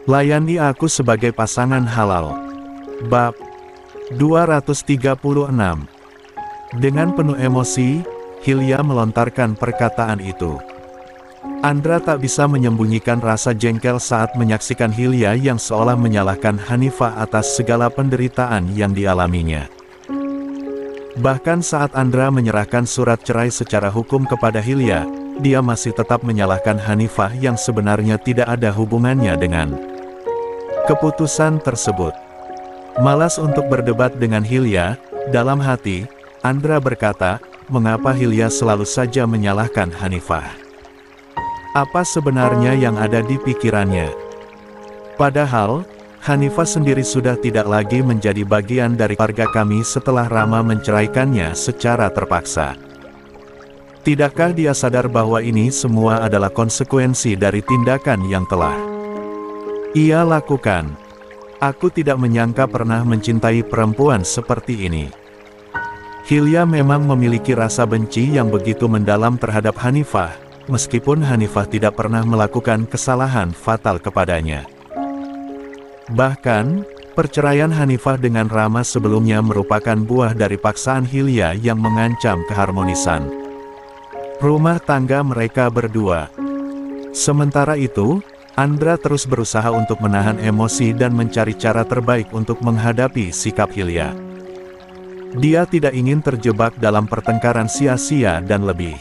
Layani aku sebagai pasangan halal. Bab 236. Dengan penuh emosi, Hilya melontarkan perkataan itu. Andra tak bisa menyembunyikan rasa jengkel saat menyaksikan Hilya yang seolah menyalahkan Hanifah atas segala penderitaan yang dialaminya. Bahkan saat Andra menyerahkan surat cerai secara hukum kepada Hilya, dia masih tetap menyalahkan Hanifah yang sebenarnya tidak ada hubungannya dengan keputusan tersebut. Malas untuk berdebat dengan Hilya, dalam hati, Andra berkata, mengapa Hilya selalu saja menyalahkan Hanifah? Apa sebenarnya yang ada di pikirannya? Padahal, Hanifah sendiri sudah tidak lagi menjadi bagian dari keluarga kami setelah Rama menceraikannya secara terpaksa. Tidakkah dia sadar bahwa ini semua adalah konsekuensi dari tindakan yang telah ia lakukan? Aku tidak menyangka pernah mencintai perempuan seperti ini. Hilya memang memiliki rasa benci yang begitu mendalam terhadap Hanifah, meskipun Hanifah tidak pernah melakukan kesalahan fatal kepadanya. Bahkan, perceraian Hanifah dengan Rama sebelumnya merupakan buah dari paksaan Hilya yang mengancam keharmonisan rumah tangga mereka berdua. Sementara itu, Andra terus berusaha untuk menahan emosi dan mencari cara terbaik untuk menghadapi sikap Hilya. Dia tidak ingin terjebak dalam pertengkaran sia-sia dan lebih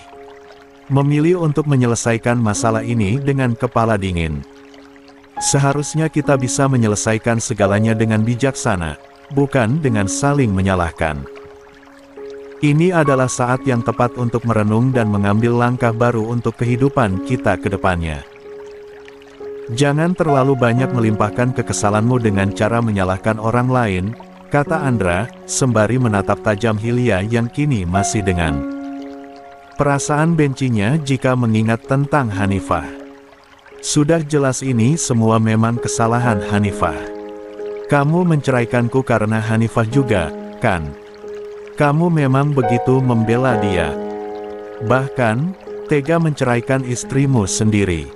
memilih untuk menyelesaikan masalah ini dengan kepala dingin. Seharusnya kita bisa menyelesaikan segalanya dengan bijaksana, bukan dengan saling menyalahkan. Ini adalah saat yang tepat untuk merenung dan mengambil langkah baru untuk kehidupan kita ke depannya. Jangan terlalu banyak melimpahkan kekesalanmu dengan cara menyalahkan orang lain, kata Andra, sembari menatap tajam Hilya yang kini masih dengan perasaan bencinya jika mengingat tentang Hanifah. Sudah jelas ini semua memang kesalahan Hanifah. Kamu menceraikanku karena Hanifah juga, kan? Kamu memang begitu membela dia. Bahkan, tega menceraikan istrimu sendiri.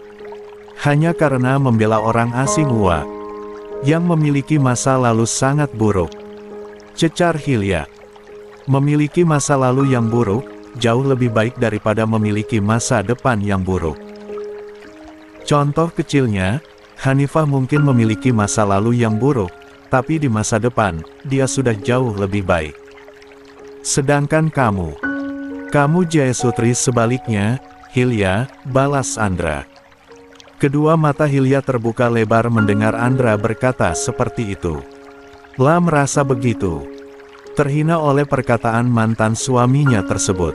Hanya karena membela orang asing yang memiliki masa lalu sangat buruk. Cecar Hilya. Memiliki masa lalu yang buruk, jauh lebih baik daripada memiliki masa depan yang buruk. Contoh kecilnya, Hanifah mungkin memiliki masa lalu yang buruk, tapi di masa depan, dia sudah jauh lebih baik. Sedangkan kamu Jayasutri sebaliknya, Hilya, balas Andra. Kedua mata Hilya terbuka lebar mendengar Andra berkata seperti itu. La merasa begitu terhina oleh perkataan mantan suaminya tersebut.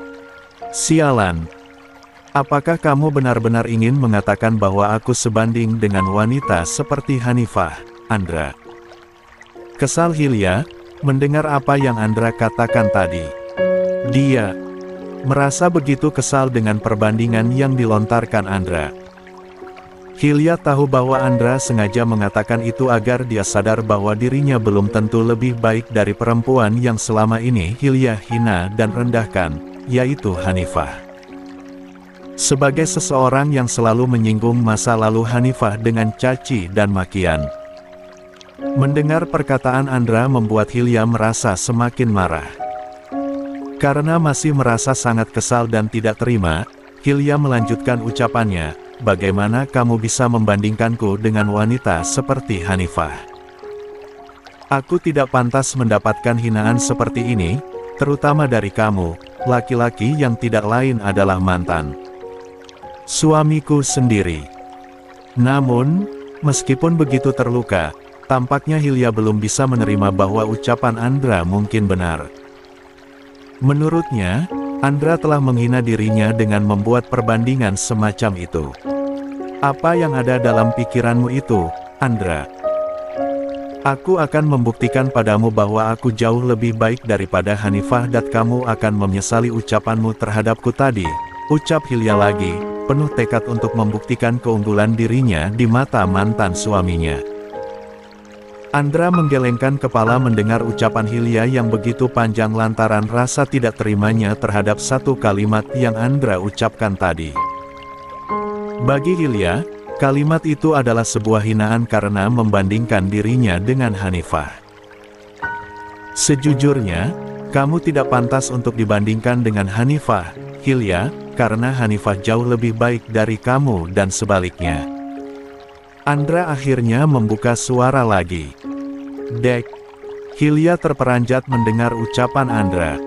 Sialan. Apakah kamu benar-benar ingin mengatakan bahwa aku sebanding dengan wanita seperti Hanifah, Andra? Kesal Hilya mendengar apa yang Andra katakan tadi. Dia merasa begitu kesal dengan perbandingan yang dilontarkan Andra. Hilya tahu bahwa Andra sengaja mengatakan itu agar dia sadar bahwa dirinya belum tentu lebih baik dari perempuan yang selama ini Hilya hina dan rendahkan, yaitu Hanifah. Sebagai seseorang yang selalu menyinggung masa lalu Hanifah dengan caci dan makian. Mendengar perkataan Andra membuat Hilya merasa semakin marah. Karena masih merasa sangat kesal dan tidak terima, Hilya melanjutkan ucapannya. Bagaimana kamu bisa membandingkanku dengan wanita seperti Hanifah? Aku tidak pantas mendapatkan hinaan seperti ini, terutama dari kamu, laki-laki yang tidak lain adalah mantan suamiku sendiri. Namun, meskipun begitu terluka, tampaknya Hilya belum bisa menerima bahwa ucapan Andra mungkin benar. Menurutnya, Andra telah menghina dirinya dengan membuat perbandingan semacam itu. Apa yang ada dalam pikiranmu itu, Andra? Aku akan membuktikan padamu bahwa aku jauh lebih baik daripada Hanifah dan kamu akan menyesali ucapanmu terhadapku tadi, ucap Hilya lagi, penuh tekad untuk membuktikan keunggulan dirinya di mata mantan suaminya. Andra menggelengkan kepala mendengar ucapan Hilya yang begitu panjang lantaran rasa tidak terimanya terhadap satu kalimat yang Andra ucapkan tadi. Bagi Hilya, Kalimat itu adalah sebuah hinaan karena membandingkan dirinya dengan Hanifah. Sejujurnya, kamu tidak pantas untuk dibandingkan dengan Hanifah, Hilya, karena Hanifah jauh lebih baik dari kamu dan sebaliknya. Andra akhirnya membuka suara lagi. Dek. Hilya terperanjat mendengar ucapan Andra.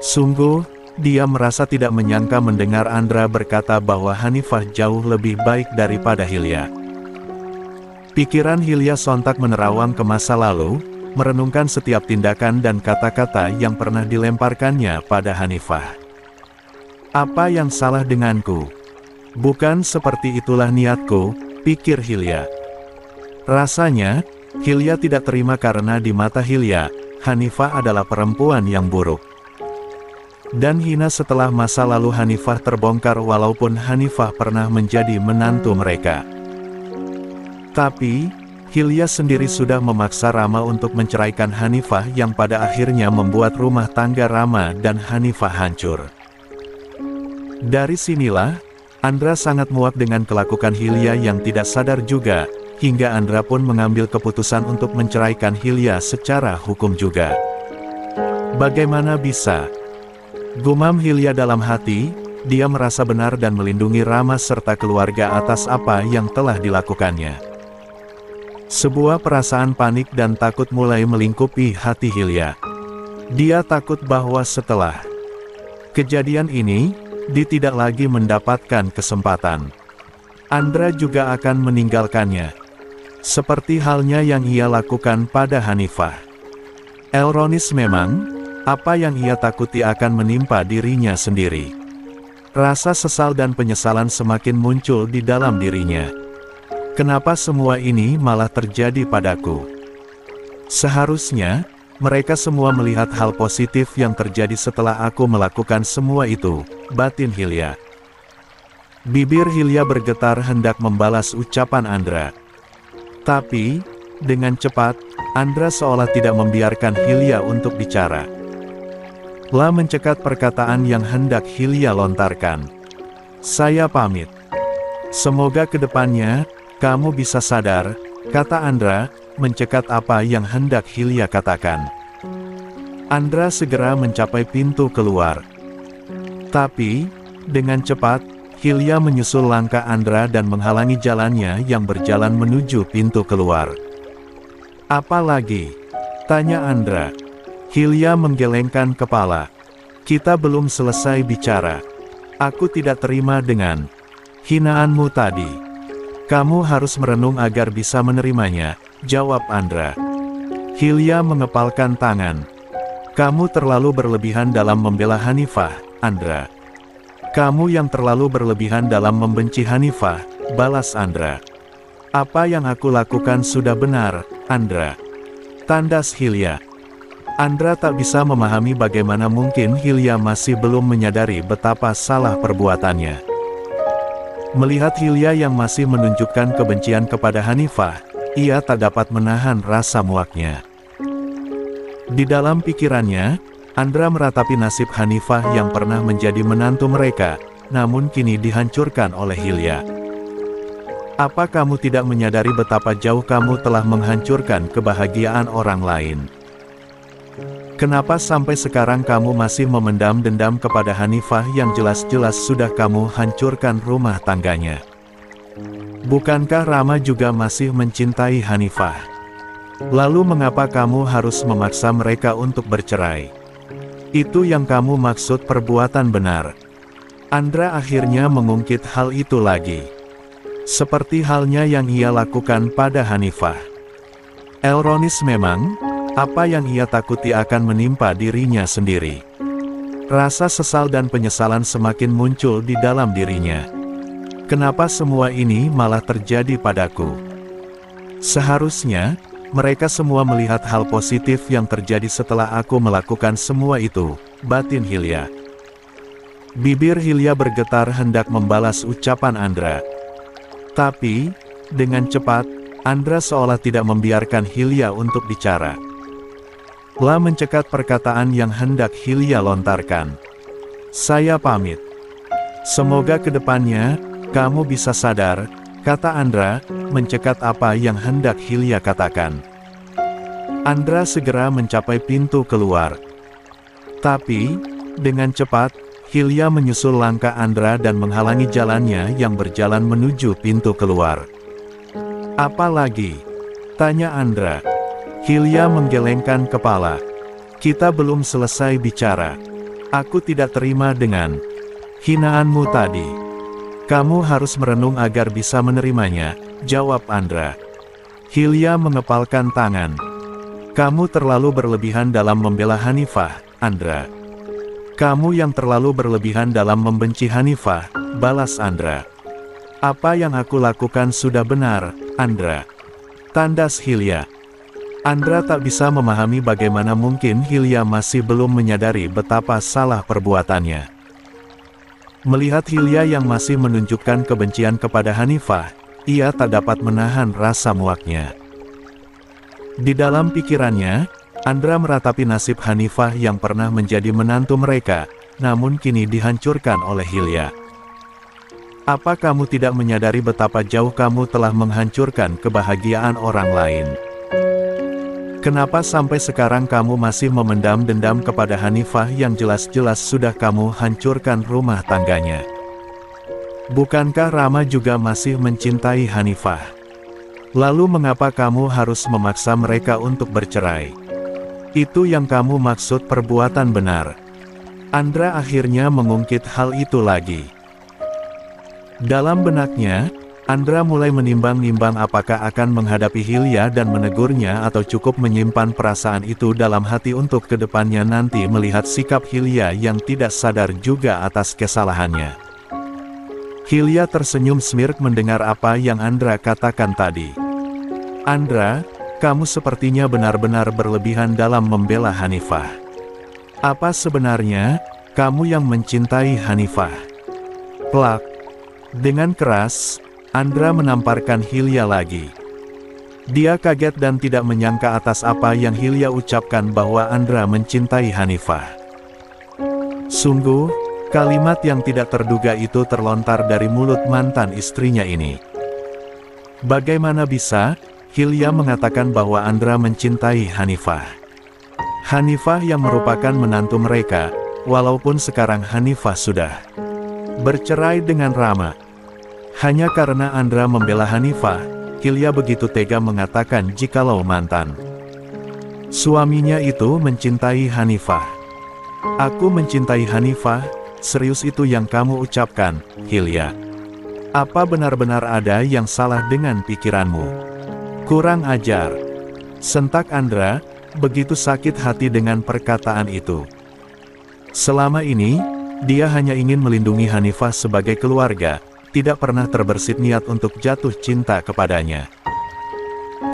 Sungguh, dia merasa tidak menyangka mendengar Andra berkata bahwa Hanifah jauh lebih baik daripada Hilya. Pikiran Hilya sontak menerawang ke masa lalu, merenungkan setiap tindakan dan kata-kata yang pernah dilemparkannya pada Hanifah. Apa yang salah denganku? Bukan seperti itulah niatku, pikir Hilya. Rasanya, Hilya tidak terima karena di mata Hilya, Hanifah adalah perempuan yang buruk dan hina setelah masa lalu Hanifah terbongkar walaupun Hanifah pernah menjadi menantu mereka. Tapi, Hilya sendiri sudah memaksa Rama untuk menceraikan Hanifah yang pada akhirnya membuat rumah tangga Rama dan Hanifah hancur. Dari sinilah, Andra sangat muak dengan kelakuan Hilya yang tidak sadar juga, hingga Andra pun mengambil keputusan untuk menceraikan Hilya secara hukum juga. Bagaimana bisa? Gumam Hilya dalam hati, dia merasa benar dan melindungi Rama serta keluarga atas apa yang telah dilakukannya. Sebuah perasaan panik dan takut mulai melingkupi hati Hilya. Dia takut bahwa setelah kejadian ini, dia tidak lagi mendapatkan kesempatan. Andra juga akan meninggalkannya. Seperti halnya yang ia lakukan pada Hanifah. Ironis memang, apa yang ia takuti akan menimpa dirinya sendiri. Rasa sesal dan penyesalan semakin muncul di dalam dirinya. Kenapa semua ini malah terjadi padaku? Seharusnya, mereka semua melihat hal positif yang terjadi setelah aku melakukan semua itu, batin Hilya. Bibir Hilya bergetar hendak membalas ucapan Andra. Tapi, dengan cepat, Andra seolah tidak membiarkan Hilya untuk bicara. Lah mencekat perkataan yang hendak Hilya lontarkan. Saya pamit. Semoga kedepannya, kamu bisa sadar, kata Andra, mencekat apa yang hendak Hilya katakan. Andra segera mencapai pintu keluar. Tapi, dengan cepat, Hilya menyusul langkah Andra dan menghalangi jalannya yang berjalan menuju pintu keluar. Apa lagi? Tanya Andra. Hilya menggelengkan kepala. Kita belum selesai bicara. Aku tidak terima dengan hinaanmu tadi. Kamu harus merenung agar bisa menerimanya, jawab Andra. Hilya mengepalkan tangan. Kamu terlalu berlebihan dalam membela Hanifah, Andra. Kamu yang terlalu berlebihan dalam membenci Hanifah, balas Andra. Apa yang aku lakukan sudah benar, Andra. Tandas Hilya. Andra tak bisa memahami bagaimana mungkin Hilya masih belum menyadari betapa salah perbuatannya. Melihat Hilya yang masih menunjukkan kebencian kepada Hanifah, ia tak dapat menahan rasa muaknya. Di dalam pikirannya, Andra meratapi nasib Hanifah yang pernah menjadi menantu mereka, namun kini dihancurkan oleh Hilya. Apa kamu tidak menyadari betapa jauh kamu telah menghancurkan kebahagiaan orang lain? Kenapa sampai sekarang kamu masih memendam dendam kepada Hanifah yang jelas-jelas sudah kamu hancurkan rumah tangganya? Bukankah Rama juga masih mencintai Hanifah? Lalu mengapa kamu harus memaksa mereka untuk bercerai? Itu yang kamu maksud perbuatan benar. Andra akhirnya mengungkit hal itu lagi. Seperti halnya yang ia lakukan pada Hanifah. Ironis memang, apa yang ia takuti akan menimpa dirinya sendiri. Rasa sesal dan penyesalan semakin muncul di dalam dirinya. Kenapa semua ini malah terjadi padaku? Seharusnya, mereka semua melihat hal positif yang terjadi setelah aku melakukan semua itu, batin Hilya. Bibir Hilya bergetar hendak membalas ucapan Andra. Tapi, dengan cepat, Andra seolah tidak membiarkan Hilya untuk bicara. Lah mencekat perkataan yang hendak Hilya lontarkan. Saya pamit. Semoga kedepannya, kamu bisa sadar, kata Andra, mencekat apa yang hendak Hilya katakan. Andra segera mencapai pintu keluar. Tapi, dengan cepat, Hilya menyusul langkah Andra dan menghalangi jalannya yang berjalan menuju pintu keluar. "Apa lagi?" tanya Andra. Hilya menggelengkan kepala. "Kita belum selesai bicara. Aku tidak terima dengan hinaanmu tadi. Kamu harus merenung agar bisa menerimanya," jawab Andra. Hilya mengepalkan tangan. "Kamu terlalu berlebihan dalam membela Hanifah, Andra." "Kamu yang terlalu berlebihan dalam membenci Hanifah," balas Andra. "Apa yang aku lakukan sudah benar, Andra," tandas Hilya. Andra tak bisa memahami bagaimana mungkin Hilya masih belum menyadari betapa salah perbuatannya. Melihat Hilya yang masih menunjukkan kebencian kepada Hanifah, ia tak dapat menahan rasa muaknya. Di dalam pikirannya, Andra meratapi nasib Hanifah yang pernah menjadi menantu mereka, namun kini dihancurkan oleh Hilya. "Apa kamu tidak menyadari betapa jauh kamu telah menghancurkan kebahagiaan orang lain? Kenapa sampai sekarang kamu masih memendam dendam kepada Hanifah yang jelas-jelas sudah kamu hancurkan rumah tangganya? Bukankah Rama juga masih mencintai Hanifah? Lalu mengapa kamu harus memaksa mereka untuk bercerai? Itu yang kamu maksud perbuatan benar?" Andra akhirnya mengungkit hal itu lagi. Dalam benaknya, Andra mulai menimbang-nimbang apakah akan menghadapi Hilya dan menegurnya atau cukup menyimpan perasaan itu dalam hati untuk kedepannya nanti melihat sikap Hilya yang tidak sadar juga atas kesalahannya. Hilya tersenyum smirk mendengar apa yang Andra katakan tadi. "Andra, kamu sepertinya benar-benar berlebihan dalam membela Hanifah. Apa sebenarnya kamu yang mencintai Hanifah?" Plak. Dengan keras, Andra menamparkan Hilya lagi. Dia kaget dan tidak menyangka atas apa yang Hilya ucapkan bahwa Andra mencintai Hanifah. Sungguh, kalimat yang tidak terduga itu terlontar dari mulut mantan istrinya ini. Bagaimana bisa Hilya mengatakan bahwa Andra mencintai Hanifah? Hanifah yang merupakan menantu mereka, walaupun sekarang Hanifah sudah bercerai dengan Rama. Hanya karena Andra membela Hanifah, Hilya begitu tega mengatakan jikalau mantan suaminya itu mencintai Hanifah. "Aku mencintai Hanifah, serius itu yang kamu ucapkan, Hilya? Apa benar-benar ada yang salah dengan pikiranmu? Kurang ajar," sentak Andra, begitu sakit hati dengan perkataan itu. Selama ini, dia hanya ingin melindungi Hanifah sebagai keluarga, tidak pernah terbersit niat untuk jatuh cinta kepadanya.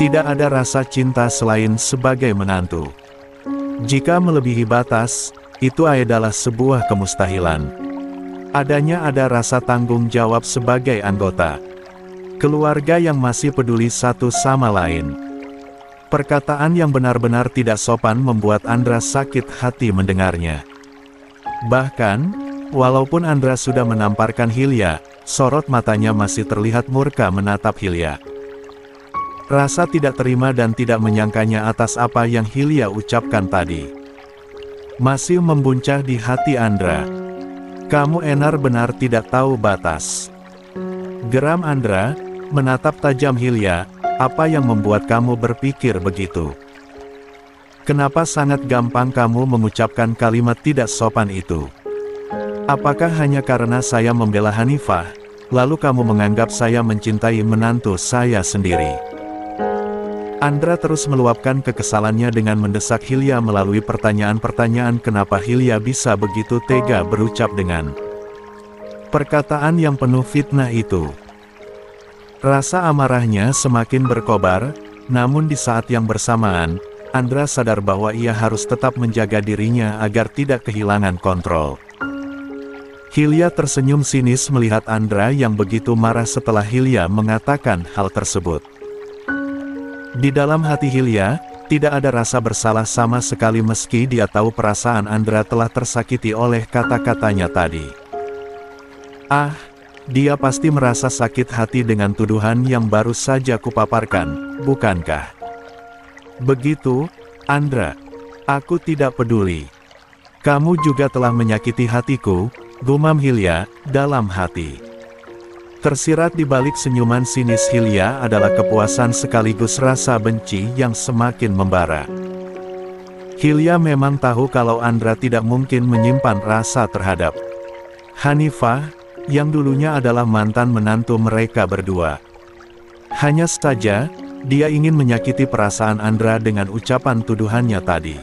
Tidak ada rasa cinta selain sebagai menantu. Jika melebihi batas, itu adalah sebuah kemustahilan. Adanya ada rasa tanggung jawab sebagai anggota keluarga yang masih peduli satu sama lain. Perkataan yang benar-benar tidak sopan membuat Andra sakit hati mendengarnya. Bahkan, walaupun Andra sudah menamparkan Hilya, sorot matanya masih terlihat murka menatap Hilya. Rasa tidak terima dan tidak menyangkanya atas apa yang Hilya ucapkan tadi masih membuncah di hati Andra. "Kamu benar-benar tidak tahu batas," geram Andra, menatap tajam Hilya. "Apa yang membuat kamu berpikir begitu? Kenapa sangat gampang kamu mengucapkan kalimat tidak sopan itu? Apakah hanya karena saya membela Hanifah, lalu kamu menganggap saya mencintai menantu saya sendiri?" Andra terus meluapkan kekesalannya dengan mendesak Hilya melalui pertanyaan-pertanyaan kenapa Hilya bisa begitu tega berucap dengan perkataan yang penuh fitnah itu. Rasa amarahnya semakin berkobar, namun di saat yang bersamaan, Andra sadar bahwa ia harus tetap menjaga dirinya agar tidak kehilangan kontrol. Hilya tersenyum sinis melihat Andra yang begitu marah setelah Hilya mengatakan hal tersebut. Di dalam hati Hilya, tidak ada rasa bersalah sama sekali meski dia tahu perasaan Andra telah tersakiti oleh kata-katanya tadi. "Ah, dia pasti merasa sakit hati dengan tuduhan yang baru saja kupaparkan, bukankah? Begitu, Andra. Aku tidak peduli. Kamu juga telah menyakiti hatiku, gumam Hilya, dalam hati. Tersirat di balik senyuman sinis Hilya adalah kepuasan sekaligus rasa benci yang semakin membara. Hilya memang tahu kalau Andra tidak mungkin menyimpan rasa terhadap Hanifah, yang dulunya adalah mantan menantu mereka berdua. Hanya saja, dia ingin menyakiti perasaan Andra dengan ucapan tuduhannya tadi.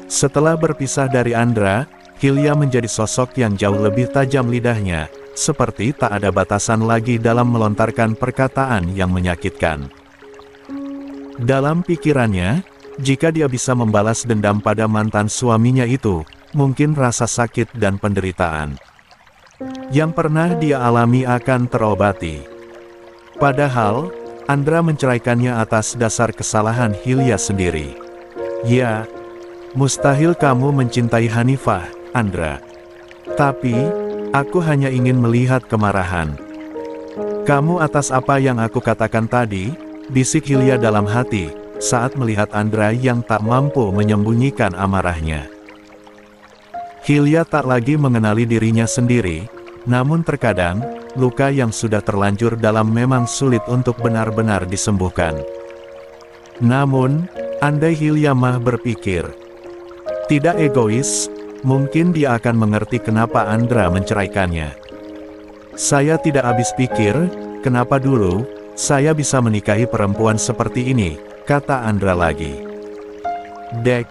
Setelah berpisah dari Andra, Hilya menjadi sosok yang jauh lebih tajam lidahnya, seperti tak ada batasan lagi dalam melontarkan perkataan yang menyakitkan. Dalam pikirannya, jika dia bisa membalas dendam pada mantan suaminya itu, mungkin rasa sakit dan penderitaan yang pernah dia alami akan terobati. Padahal, Andra menceraikannya atas dasar kesalahan Hilya sendiri. Ya, mustahil kamu mencintai Hanifah, Andra. Tapi, aku hanya ingin melihat kemarahan kamu atas apa yang aku katakan tadi, bisik Hilya dalam hati, saat melihat Andra yang tak mampu menyembunyikan amarahnya. Hilya tak lagi mengenali dirinya sendiri, namun terkadang, luka yang sudah terlanjur dalam memang sulit untuk benar-benar disembuhkan. Namun, andai Hilya mah berpikir tidak egois, mungkin dia akan mengerti kenapa Andra menceraikannya. Saya tidak habis pikir, kenapa dulu saya bisa menikahi perempuan seperti ini, kata Andra lagi. Dek.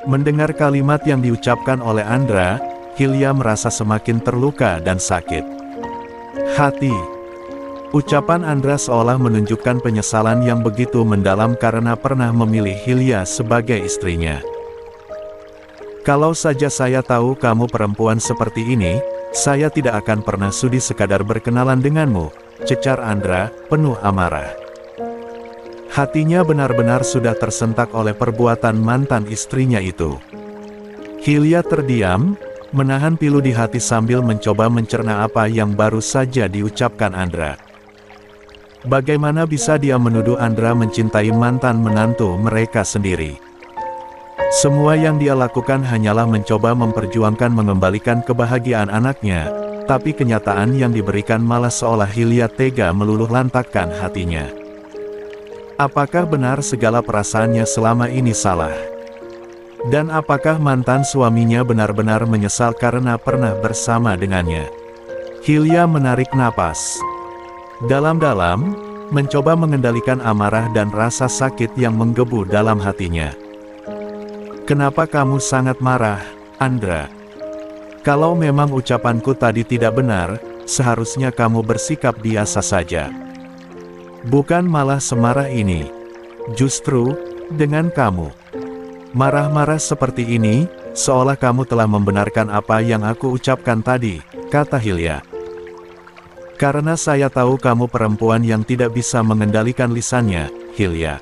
Mendengar kalimat yang diucapkan oleh Andra, Hilya merasa semakin terluka dan sakit hati. Ucapan Andra seolah menunjukkan penyesalan yang begitu mendalam karena pernah memilih Hilya sebagai istrinya. Kalau saja saya tahu kamu perempuan seperti ini, saya tidak akan pernah sudi sekadar berkenalan denganmu, cecar Andra, penuh amarah. Hatinya benar-benar sudah tersentak oleh perbuatan mantan istrinya itu. Hilya terdiam, menahan pilu di hati sambil mencoba mencerna apa yang baru saja diucapkan Andra. Bagaimana bisa dia menuduh Andra mencintai mantan menantu mereka sendiri? Semua yang dia lakukan hanyalah mencoba memperjuangkan mengembalikan kebahagiaan anaknya, tapi kenyataan yang diberikan malah seolah Hilya tega meluluh lantakkan hatinya. Apakah benar segala perasaannya selama ini salah? Dan apakah mantan suaminya benar-benar menyesal karena pernah bersama dengannya? Hilya menarik napas dalam-dalam, mencoba mengendalikan amarah dan rasa sakit yang menggebu dalam hatinya. Kenapa kamu sangat marah, Andra? Kalau memang ucapanku tadi tidak benar, seharusnya kamu bersikap biasa saja. Bukan malah semarah ini. Justru, dengan kamu marah-marah seperti ini, seolah kamu telah membenarkan apa yang aku ucapkan tadi, kata Hilya. Karena saya tahu kamu perempuan yang tidak bisa mengendalikan lisannya, Hilya.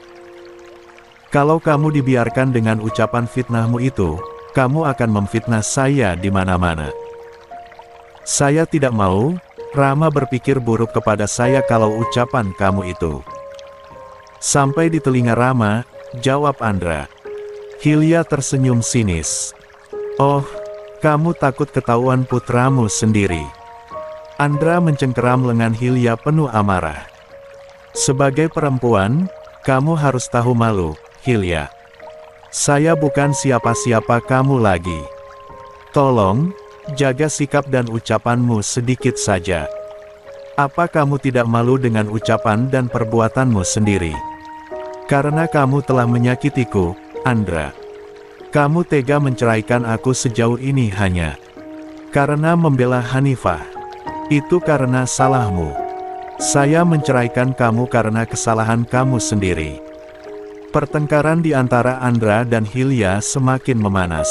Kalau kamu dibiarkan dengan ucapan fitnahmu itu, kamu akan memfitnah saya di mana-mana. Saya tidak mau, Rama berpikir buruk kepada saya kalau ucapan kamu itu sampai di telinga Rama, jawab Andra. Hilya tersenyum sinis. Oh, kamu takut ketahuan putramu sendiri. Andra mencengkeram lengan Hilya penuh amarah. Sebagai perempuan, kamu harus tahu malu, Hilya. Saya bukan siapa-siapa kamu lagi. Tolong, jaga sikap dan ucapanmu sedikit saja. Apa kamu tidak malu dengan ucapan dan perbuatanmu sendiri? Karena kamu telah menyakitiku, Andra. Kamu tega menceraikan aku sejauh ini hanya karena membela Hanifah. Itu karena salahmu. Saya menceraikan kamu karena kesalahan kamu sendiri. Pertengkaran di antara Andra dan Hilya semakin memanas.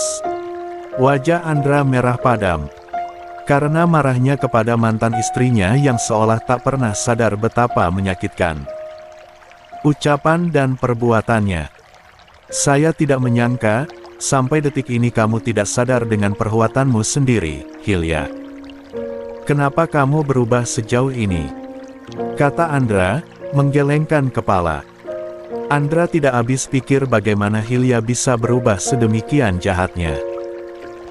Wajah Andra merah padam karena marahnya kepada mantan istrinya yang seolah tak pernah sadar betapa menyakitkan ucapan dan perbuatannya. Saya tidak menyangka, sampai detik ini kamu tidak sadar dengan perbuatanmu sendiri, Hilya. Kenapa kamu berubah sejauh ini? Kata Andra, menggelengkan kepala. Andra tidak habis pikir bagaimana Hilya bisa berubah sedemikian jahatnya.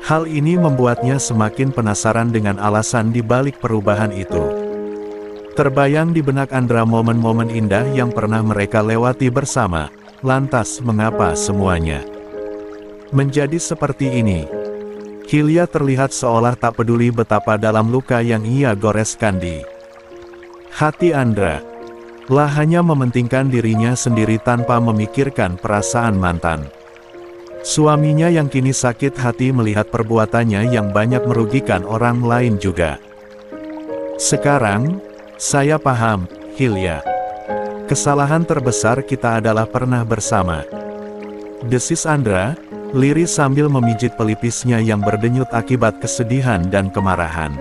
Hal ini membuatnya semakin penasaran dengan alasan di balik perubahan itu. Terbayang di benak Andra momen-momen indah yang pernah mereka lewati bersama. Lantas mengapa semuanya menjadi seperti ini? Hilya terlihat seolah tak peduli betapa dalam luka yang ia goreskan di hati Andra. Lah hanya mementingkan dirinya sendiri tanpa memikirkan perasaan mantan suaminya yang kini sakit hati melihat perbuatannya yang banyak merugikan orang lain juga. Sekarang, saya paham, Hilya. Kesalahan terbesar kita adalah pernah bersama. Desis Andra, lirih sambil memijit pelipisnya yang berdenyut akibat kesedihan dan kemarahan.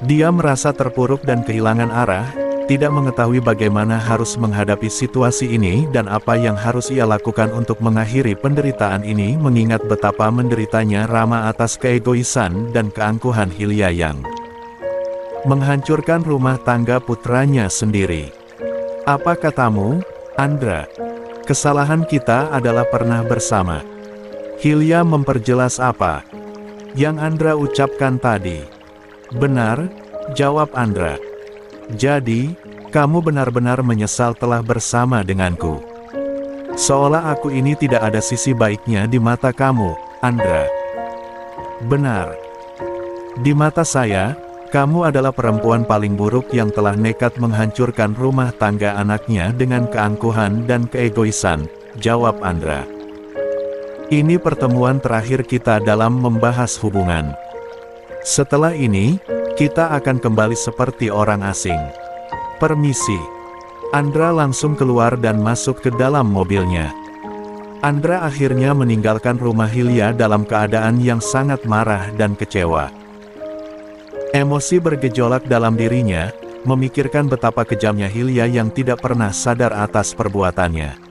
Dia merasa terpuruk dan kehilangan arah, tidak mengetahui bagaimana harus menghadapi situasi ini dan apa yang harus ia lakukan untuk mengakhiri penderitaan ini mengingat betapa menderitanya Rama atas keegoisan dan keangkuhan Hilya yang menghancurkan rumah tangga putranya sendiri. Apa katamu, Andra? Kesalahan kita adalah pernah bersama. Hilya memperjelas apa yang Andra ucapkan tadi. Benar, jawab Andra. Jadi, kamu benar-benar menyesal telah bersama denganku. Seolah aku ini tidak ada sisi baiknya di mata kamu, Andra. Benar. Di mata saya, kamu adalah perempuan paling buruk yang telah nekat menghancurkan rumah tangga anaknya dengan keangkuhan dan keegoisan, jawab Andra. Ini pertemuan terakhir kita dalam membahas hubungan. Setelah ini, kita akan kembali seperti orang asing. Permisi. Andra langsung keluar dan masuk ke dalam mobilnya. Andra akhirnya meninggalkan rumah Hilya dalam keadaan yang sangat marah dan kecewa. Emosi bergejolak dalam dirinya, memikirkan betapa kejamnya Hilya yang tidak pernah sadar atas perbuatannya.